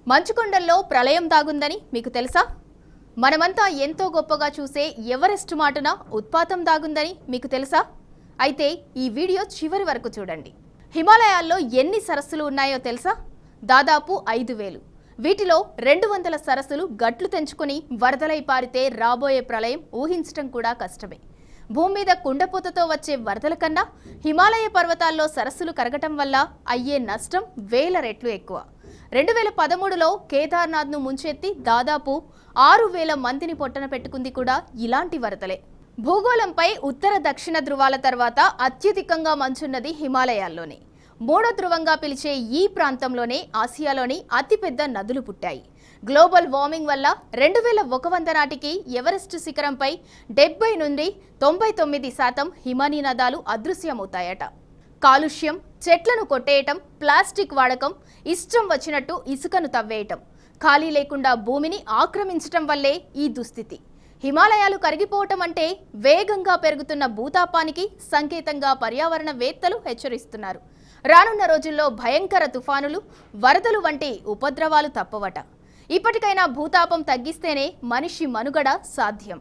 మంచుకొండల్లో ప్రళయం దాగుందని మీకు తెలుసా? మనమంతా ఎంతో గొప్పగా చూసే ఎవరెస్ట్ మాటున ఉత్పాతం దాగుందని మీకు తెలుసా? అయితే ఈ వీడియో చివరి వరకు చూడండి. హిమాలయాల్లో ఎన్ని సరస్సులు ఉన్నాయో తెలుసా? దాదాపు 5000. వీటిలో 200 సరస్సులు గట్లు తెంచుకుని వరదలై పారితే రాబోయే ప్రళయం ఊహించటం కూడా కష్టమే. భూమి మీద కుండపోతతో వచ్చే వరదల కన్నా హిమాలయ పర్వతాల్లో సరస్సులు కరగటం వల్ల అయ్యే నష్టం 1000 రెట్లు ఎక్కువ. 2013లో కేదార్నాథ్ను ముంచెత్తి దాదాపు 6000 మందిని పొట్టన పెట్టుకుంది కూడా ఇలాంటి వరదలే. భూగోళంపై ఉత్తర దక్షిణ ధృవాల తర్వాత అత్యధికంగా మంచున్నది హిమాలయాల్లోనే. మూడో ధృవంగా పిలిచే ఈ ప్రాంతంలోనే ఆసియాలోని అతిపెద్ద నదులు పుట్టాయి. గ్లోబల్ వార్మింగ్ వల్ల 2100 నాటికి ఎవరెస్ట్ శిఖరంపై 70 నుండి 99% హిమానీ నదాలు అదృశ్యమవుతాయట. కాలుష్యం, చెట్లను కొట్టేయటం, ప్లాస్టిక్ వాడకం, ఇష్టం వచ్చినట్టు ఇసుకను తవ్వేయటం, ఖాళీ లేకుండా భూమిని ఆక్రమించటం వల్లే ఈ దుస్థితి. హిమాలయాలు కరిగిపోవటం అంటే వేగంగా పెరుగుతున్న భూతాపానికి సంకేతంగా పర్యావరణవేత్తలు హెచ్చరిస్తున్నారు. రానున్న రోజుల్లో భయంకర తుఫానులు, వరదలు వంటి ఉపద్రవాలు తప్పవట. ఇప్పటికైనా భూతాపం తగ్గిస్తేనే మనిషి మనుగడ సాధ్యం.